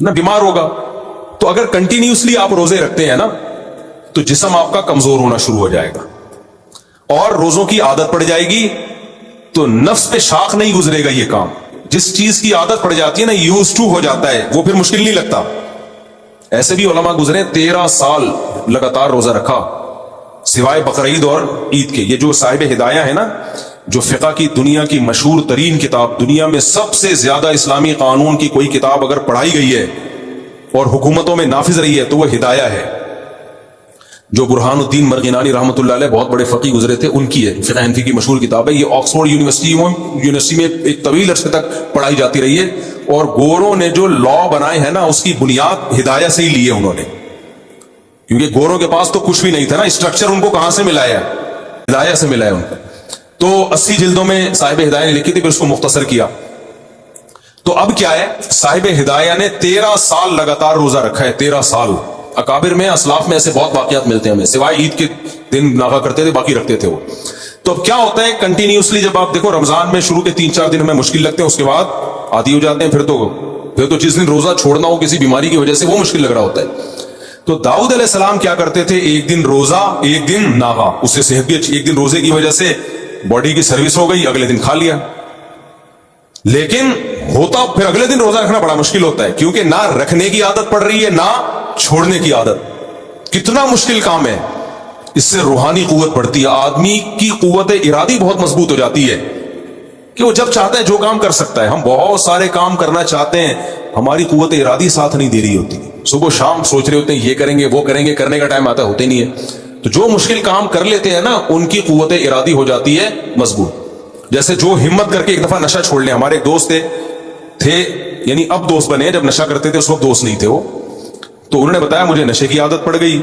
نہ بیمار ہوگا. تو اگر کنٹینیوسلی آپ روزے رکھتے ہیں نا تو جسم آپ کا کمزور ہونا شروع ہو جائے گا اور روزوں کی عادت پڑ جائے گی. تو نفس پہ شاخ نہیں گزرے گا. یہ کام جس چیز کی عادت پڑ جاتی ہے نا, یوز ٹو ہو جاتا ہے, وہ پھر مشکل نہیں لگتا. ایسے بھی علماء گزرے 13 سال لگاتار روزہ رکھا سوائے بقرعید اور عید کے. یہ جو صاحب ہدایہ ہے نا, جو فقہ کی دنیا کی مشہور ترین کتاب, دنیا میں سب سے زیادہ اسلامی قانون کی کوئی کتاب اگر پڑھائی گئی ہے اور حکومتوں میں نافذ رہی ہے تو وہ ہدایہ ہے, جو برہان الدین مرغینانی رحمۃ اللہ علیہ بہت بڑے فقی گزرے تھے, ان کی ہے. فقہ حنفی کی مشہور کتاب ہے. یہ آکسفورڈ یونیورسٹی میں ایک طویل عرصے تک پڑھائی جاتی رہی ہے. اور گوروں نے جو لا بنائے ہیں نا, اس کی بنیاد ہدایہ سے ہی لی ہے انہوں نے, کیونکہ گوروں کے پاس تو کچھ بھی نہیں تھا نا. اسٹرکچر ان کو کہاں سے ملا ہے؟ ہدایہ سے ملا ہے ان کو. تو 80 جلدوں میں صاحب ہدایہ نے لکھی تھی, پھر اس کو مختصر کیا. تو اب کیا ہے, صاحب ہدایہ نے 13 سال لگاتار روزہ رکھا ہے. 13 سال. اکابر میں, اسلاف میں ایسے بہت واقعات ملتے ہیں ہمیں, سوائے عید کے دن ناغا کرتے تھے, باقی رکھتے تھے وہ. تو اب کیا ہوتا ہے, کنٹینیوسلی جب آپ دیکھو رمضان میں شروع کے 3-4 دن ہمیں مشکل لگتے ہیں, اس کے بعد عادی ہو جاتے ہیں. پھر تو جس دن روزہ چھوڑنا ہو کسی بیماری کی وجہ سے, وہ مشکل لگ رہا ہوتا ہے. تو داؤد علیہ السلام کیا کرتے تھے, ایک دن روزہ ایک دن ناغا. اس سے صحت بھی اچھی, ایک دن روزے کی وجہ سے باڈی کی سروس ہو گئی, اگلے دن کھا لیا. لیکن ہوتا پھر اگلے دن روزہ رکھنا بڑا مشکل ہوتا ہے, کیونکہ نہ رکھنے کی عادت پڑ رہی ہے نہ چھوڑنے کی عادت. کتنا مشکل کام ہے. اس سے روحانی قوت بڑھتی ہے, آدمی کی قوت ارادی بہت مضبوط ہو جاتی ہے کہ وہ جب چاہتا ہے جو کام کر سکتا ہے. ہم بہت سارے کام کرنا چاہتے ہیں, ہماری قوت ارادی ساتھ نہیں دے رہی ہوتی. صبح شام سوچ رہے ہوتے ہیں یہ کریں گے وہ کریں گے, کرنے کا ٹائم آتا ہوتے نہیں ہے. تو جو مشکل کام کر لیتے ہیں نا, ان کی قوت ارادی ہو جاتی ہے مضبوط. جیسے جو ہمت کر کے ایک دفعہ نشہ چھوڑ لیں. ہمارے ایک دوست تھے, یعنی اب دوست بنے, جب نشہ کرتے تھے اس وقت دوست نہیں تھے وہ. تو انہوں نے بتایا مجھے نشے کی عادت پڑ گئی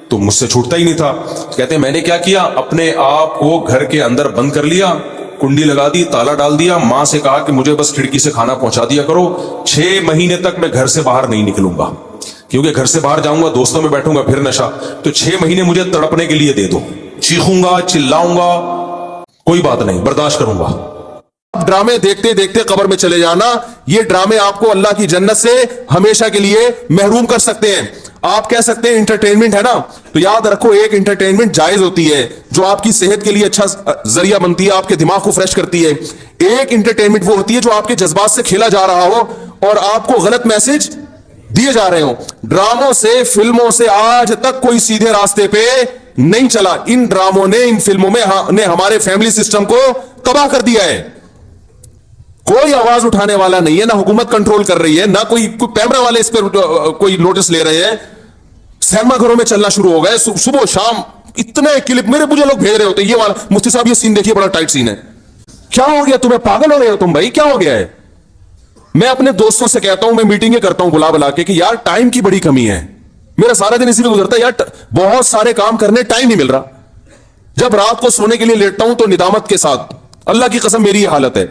تو مجھ سے چھوٹتا ہی نہیں تھا. کہتے ہیں میں نے کیا کیا, اپنے آپ کو گھر کے اندر بند کر لیا, کنڈی لگا دی, تالا ڈال دیا, ماں سے کہا کہ مجھے بس کھڑکی سے کھانا پہنچا دیا کرو. 6 مہینے تک میں گھر سے باہر نہیں نکلوں گا, کیونکہ گھر سے باہر جاؤں گا دوستوں میں بیٹھوں گا پھر نشہ. تو 6 مہینے مجھے تڑپنے کے لیے دے دو, چیخوں گا چلاؤں گا, کوئی بات نہیں, برداشت کروں گا. ڈرامے دیکھتے دیکھتے قبر میں چلے جانا, یہ ڈرامے آپ کو اللہ کی جنت سے ہمیشہ کے لیے محروم کر سکتے ہیں. آپ کہہ سکتے ہیں انٹرٹینمنٹ ہے نا, تو یاد رکھو ایک انٹرٹینمنٹ جائز ہوتی ہے جو آپ کی صحت کے لیے اچھا ذریعہ بنتی ہے, آپ کے دماغ کو فریش کرتی ہے. ایک انٹرٹینمنٹ وہ ہوتی ہے جو آپ کے جذبات سے کھیلا جا رہا ہو اور آپ کو غلط میسج دیے جا رہے ہوں. ڈراموں سے, فلموں سے آج تک کوئی سیدھے راستے پہ نہیں چلا. ان ڈراموں نے, ان فلموں نے ہمارے فیملی سسٹم کو تباہ کر دیا ہے. کوئی آواز اٹھانے والا نہیں ہے, نہ حکومت کنٹرول کر رہی ہے, نہ کوئی کیمرہ والے اس پر کوئی نوٹس لے رہے ہیں. سینما گھروں میں چلنا شروع ہو گئے, صبح شام اتنے کلپ میرے مجھے لوگ بھیج رہے ہوتے ہیں, یہ والا مفتی صاحب یہ سین دیکھیے بڑا ٹائٹ سین ہے. کیا ہو گیا تمہیں, پاگل ہو گئے ہو تم بھائی, کیا ہو گیا ہے؟ میں اپنے دوستوں سے کہتا ہوں, میں میٹنگیں کرتا ہوں بلا بلا کے کہ یار ٹائم کی بڑی کمی ہے, میرا سارا دن اسی میں گزرتا ہے یار, بہت سارے کام کرنے ٹائم نہیں مل رہا. جب رات کو سونے کے لیے لیٹتا ہوں تو ندامت کے ساتھ, اللہ کی قسم میری یہ حالت ہے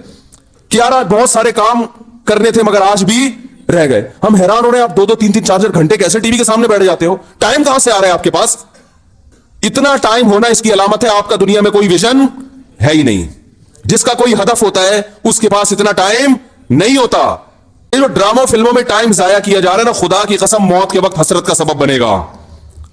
کہ یار آج بہت سارے کام کرنے تھے مگر آج بھی رہ گئے. ہم حیران ہو رہے ہیں, آپ 2-2, 3-3, 4-4 گھنٹے کیسے ٹی وی کے سامنے بیٹھ جاتے ہو؟ ٹائم کہاں سے آ رہا ہے آپ کے پاس؟ اتنا ٹائم ہونا اس کی علامت ہے آپ کا دنیا میں کوئی ویژن ہے ہی نہیں. جس کا کوئی ہدف ہوتا ہے اس کے پاس اتنا ٹائم نہیں ہوتا. یہ جو ڈراموں فلموں میں ٹائم ضائع کیا جا رہا ہے نا, خدا کی قسم موت کے وقت حسرت کا سبب بنے گا.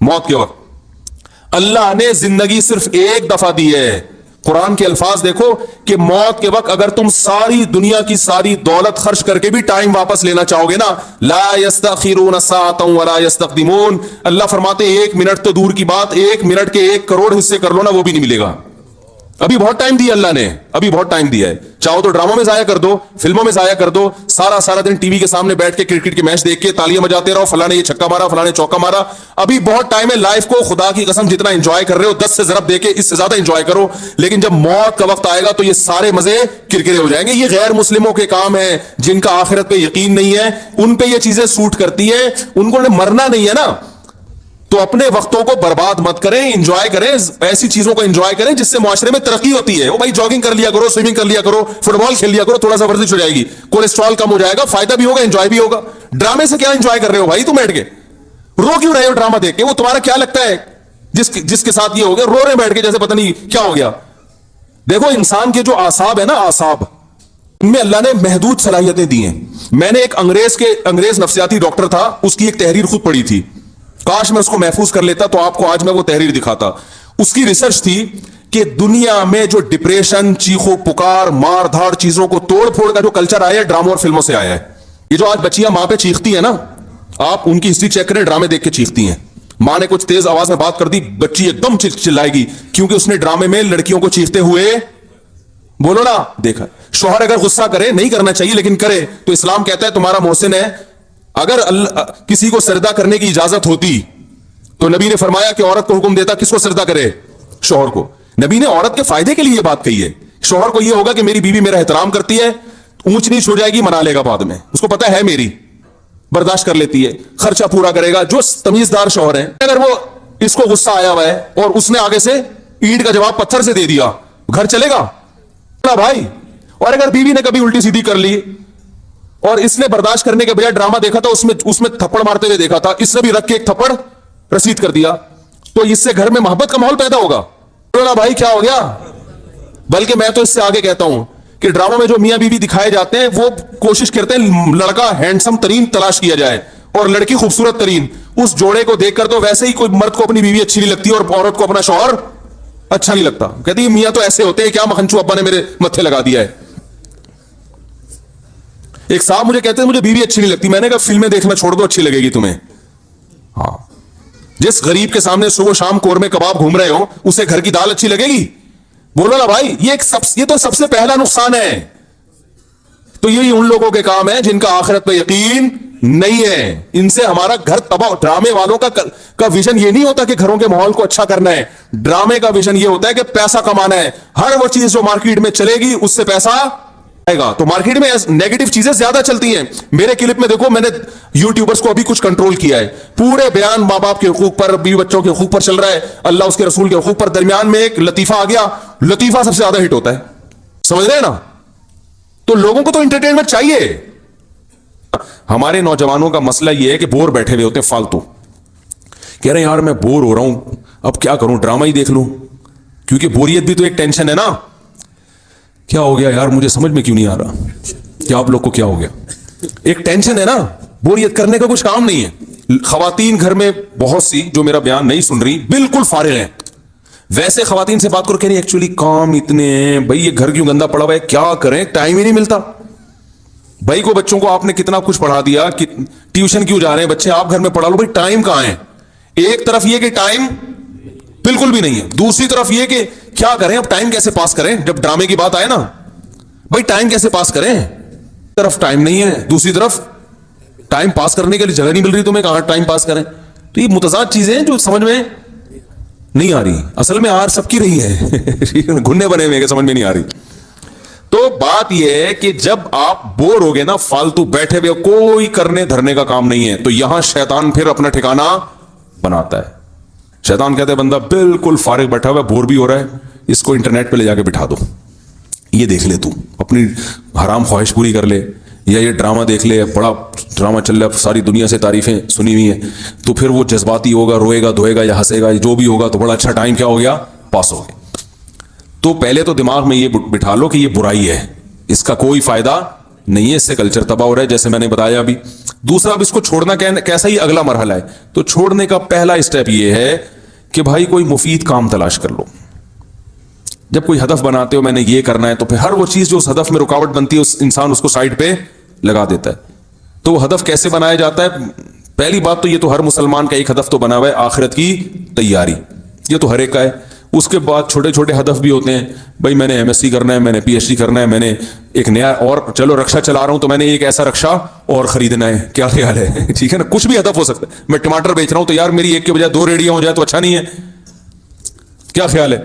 موت کے وقت اللہ نے زندگی صرف ایک دفعہ دی ہے. قرآن کے الفاظ دیکھو کہ موت کے وقت اگر تم ساری دنیا کی ساری دولت خرچ کر کے بھی ٹائم واپس لینا چاہو گے نا, لا یستأخرون ساعۃ ولا یستقدمون. اللہ فرماتے ہیں 1 منٹ تو دور کی بات, 1 منٹ کے 1 کروڑ حصے کر لو نا, وہ بھی نہیں ملے گا. ابھی بہت ٹائم دیا اللہ نے, ابھی بہت ٹائم دیا ہے. چاہو تو ڈراموں میں ضائع کر دو, فلموں میں ضائع کر دو, سارا دن ٹی وی کے سامنے بیٹھ کے کرکٹ کے میچ دیکھ کے تالیاں بجاتے رہو, فلاں نے یہ چھکا مارا, فلاں نے چوکا مارا. ابھی بہت ٹائم ہے. لائف کو خدا کی قسم جتنا انجوائے کر رہے ہو 10 سے ضرب دے کے اس سے زیادہ انجوائے کرو. لیکن جب موت کا وقت آئے گا تو یہ سارے مزے کرکرے ہو جائیں گے. یہ غیر مسلموں کے کام ہیں جن کا آخرت پہ یقین نہیں ہے, ان پہ یہ چیزیں سوٹ کرتی ہیں. ان کو مرنا نہیں ہے نا, تو اپنے وقتوں کو برباد مت کریں, انجوائے کریں, ایسی چیزوں کو انجوائے کریں جس سے معاشرے میں ترقی ہوتی ہے. وہ بھائی جاگنگ کر لیا کرو, سوئمنگ کر لیا کرو, فٹ بال کھیل لیا کرو, تھوڑا سا ورزش ہو جائے گی, کولیسٹرول کم ہو جائے گا, فائدہ بھی ہوگا, انجوائے بھی ہوگا. ڈرامے سے کیا انجوائے کر رہے ہو بھائی تم بیٹھ کے؟ رو کیوں رہے ہو ڈرامہ دیکھ کے؟ وہ تمہارا کیا لگتا ہے جس کے ساتھ یہ ہو گیا, رو رہے بیٹھ کے جیسے پتہ نہیں کیا ہو گیا. دیکھو انسان کے جو اعصاب ہے نا, اعصاب ان میں اللہ نے محدود صلاحیتیں دی ہیں. میں نے ایک انگریز نفسیاتی ڈاکٹر تھا, اس کی ایک تحریر خود پڑھی تھی, کاش میں اس کو محفوظ کر لیتا تو آپ کو آج میں وہ تحریر دکھاتا. اس کی ریسرچ تھی کہ دنیا میں جو ڈپریشن, چیخو پکار, مار دھاڑ, چیزوں کو توڑ پھوڑ کا جو کلچر آیا ہے ڈراموں اور فلموں سے آیا ہے. یہ جو آج بچیاں ماں پہ چیختی ہیں نا, آپ ان کی ہسٹری چیک کریں, ڈرامے دیکھ کے چیختی ہیں. ماں نے کچھ تیز آواز میں بات کر دی, بچی ایک دم چلائے گی, کیونکہ اس نے ڈرامے میں لڑکیوں کو چیختے ہوئے, بولو نا, دیکھا. شوہر اگر غصہ کرے, نہیں کرنا چاہیے لیکن کرے, تو اسلام کہتا ہے تمہارا محسن ہے. اگر کسی کو سجدہ کرنے کی اجازت ہوتی تو نبی نے فرمایا کہ عورت کو حکم دیتا کس کو سجدہ کرے, شوہر کو. نبی نے عورت کے فائدے کے لیے یہ بات کہی ہے. شوہر کو یہ ہوگا کہ میری بیوی میرا احترام کرتی ہے, اونچ نیچ ہو جائے گی منا لے گا بعد میں, اس کو پتا ہے میری, برداشت کر لیتی ہے, خرچہ پورا کرے گا. جو تمیزدار شوہر ہیں, اگر وہ اس کو غصہ آیا ہوا ہے اور اس نے آگے سے اینٹ کا جواب پتھر سے دے دیا, گھر چلے گا بھائی. اور اگر بیوی نے کبھی الٹی سیدھی کر لی اور اس نے برداشت کرنے کے بجائے ڈرامہ دیکھا تھا, اس میں تھپڑ مارتے ہوئے دیکھا تھا, اس نے بھی رکھ کے ایک تھپڑ رسید کر دیا, تو اس سے گھر میں محبت کا ماحول پیدا ہوگا. بھائی کیا ہو گیا. بلکہ میں تو اس سے آگے کہتا ہوں کہ ڈراموں میں جو میاں بیوی دکھائے جاتے ہیں وہ کوشش کرتے ہیں لڑکا ہینڈسم ترین تلاش کیا جائے اور لڑکی خوبصورت ترین. اس جوڑے کو دیکھ کر تو ویسے ہی کوئی مرد کو اپنی بیوی اچھی نہیں لگتی اور عورت کو اپنا شوہر اچھا نہیں لگتا. کہتی ہے میاں تو ایسے ہوتے ہیں, کیا مکھنچو ابا نے میرے متھے لگا دیا ہے. ایک صاحب مجھے کہتے ہیں مجھے بیوی اچھی نہیں لگتی. میں نے کہا فلمیں دیکھنا چھوڑ دو, اچھی لگے گی تمہیں. ہاں, جس غریب کے سامنے صبح شام قورمے کباب گھوم رہے ہو اسے گھر کی دال اچھی لگے گی؟ بولو نا بھائی. یہ تو سب سے پہلا نقصان ہے. تو یہی ان لوگوں کے کام ہے جن کا آخرت پہ یقین نہیں ہے. ان سے ہمارا گھر تباہ. ڈرامے والوں کا ویژن یہ نہیں ہوتا کہ گھروں کے ماحول کو اچھا کرنا ہے. ڈرامے کا ویژن یہ ہوتا ہے کہ پیسہ کمانا ہے. ہر وہ چیز جو مارکیٹ میں چلے گی اس سے پیسہ آئے گا. تو مارکیٹ میں نیگیٹو چیزیں زیادہ چلتی ہیں. میرے کلپ میں دیکھو, میں نے یوٹیوبرز کو ابھی کچھ کنٹرول کیا ہے. پورے بیان ماں باپ کے حقوق پر, بیوی بچوں کے حقوق پر چل رہا ہے, اللہ اس کے رسول کے حقوق پر. درمیان میں ایک لطیفہ آ گیا, لطیفہ سب سے زیادہ ہٹ ہوتا ہے. سمجھ رہے ہیں نا. تو لوگوں کو تو انٹرٹینمنٹ چاہیے. ہمارے نوجوانوں کا مسئلہ یہ ہے کہ بور بیٹھے ہوئے ہوتے ہیں فالتو. کہہ رہے ہیں یار میں بور ہو رہا ہوں, اب کیا کروں, ڈرامہ ہی دیکھ لوں. کیونکہ بوریت بھی تو ایک ٹینشن ہے نا. کیا ہو گیا یار, مجھے سمجھ میں کیوں نہیں آ رہا کہ آپ لوگ کو کیا ہو گیا. ایک ٹینشن ہے نا, بوریت کرنے کا کچھ کام نہیں ہے. خواتین گھر میں بہت سی جو میرا بیان نہیں سن رہی بالکل فارغ ہیں. ویسے خواتین سے بات کرو کہ نہیں ایکچولی کام اتنے ہیں بھائی, یہ گھر کیوں گندا پڑا ہوا ہے, کیا کریں, ٹائم ہی نہیں ملتا. بھائی کو بچوں کو آپ نے کتنا کچھ پڑھا دیا کہ ٹیوشن کیوں جا رہے ہیں بچے, آپ گھر میں پڑھا لو. بھائی ٹائم کہاں ہے. ایک طرف یہ کہ ٹائم بالکل بھی نہیں ہے, دوسری طرف یہ کہ کیا کریں, اب ٹائم کیسے پاس کریں. جب ڈرامے کی بات آئے نا بھائی ٹائم کیسے پاس کریں, طرف ٹائم نہیں ہے, دوسری طرف ٹائم پاس کرنے کے لیے جگہ نہیں مل رہی تمہیں, کہاں ٹائم پاس کریں. تو یہ متضاد چیزیں جو سمجھ میں نہیں آ رہی. اصل میں آر سب کی رہی ہے, گھننے بنے ہوئے کہ سمجھ میں نہیں آ رہی. تو بات یہ ہے کہ جب آپ بور ہو گئے نا, فالتو بیٹھے ہوئے, کوئی کرنے دھرنے کا کام نہیں ہے, تو یہاں شیطان پھر اپنا ٹھکانہ بناتا ہے. شیطان کہتے ہیں بندہ بالکل فارغ بیٹھا ہوا ہے, بور بھی ہو رہا ہے, اس کو انٹرنیٹ پہ لے جا کے بٹھا دو, یہ دیکھ لے, تو اپنی حرام خواہش پوری کر لے, یا یہ ڈرامہ دیکھ لے, بڑا ڈرامہ چل رہا ہے, ساری دنیا سے تعریفیں سنی ہوئی ہیں, تو پھر وہ جذباتی ہوگا, روئے گا, دھوئے گا یا ہنسے گا, جو بھی ہوگا, تو بڑا اچھا ٹائم کیا ہو گیا, پاس ہو گیا. تو پہلے تو دماغ میں یہ بٹھا لو کہ یہ برائی ہے, اس کا کوئی فائدہ نہیں ہے, اس سے کلچر تباہ ہو رہا ہے جیسے میں نے بتایا ابھی. دوسرا, اب اس کو چھوڑنا کیسا ہی اگلا مرحلہ ہے. تو چھوڑنے کا پہلا اسٹیپ یہ ہے کہ بھائی کوئی مفید کام تلاش کر لو. جب کوئی ہدف بناتے ہو میں نے یہ کرنا ہے, تو پھر ہر وہ چیز جو اس ہدف میں رکاوٹ بنتی ہے انسان اس کو سائڈ پہ لگا دیتا ہے. تو وہ ہدف کیسے بنایا جاتا ہے؟ پہلی بات تو یہ تو ہر مسلمان کا ایک ہدف تو بنا ہوا ہے, آخرت کی تیاری, یہ تو ہر ایک کا ہے. اس کے بعد چھوٹے چھوٹے ہدف بھی ہوتے ہیں, بھائی میں نے MS سی کرنا ہے, میں نے PhD کرنا ہے, میں نے ایک نیا, اور چلو رکشا چلا رہا ہوں تو میں نے ایک ایسا رکشا اور خریدنا ہے, کیا خیال ہے, ٹھیک ہے نا, کچھ بھی ہدف ہو سکتا ہے. میں ٹماٹر بیچ رہا ہوں تو یار میری ایک کے بجائے 2 ریڑیاں ہو جائے تو اچھا نہیں ہے, کیا خیال ہے.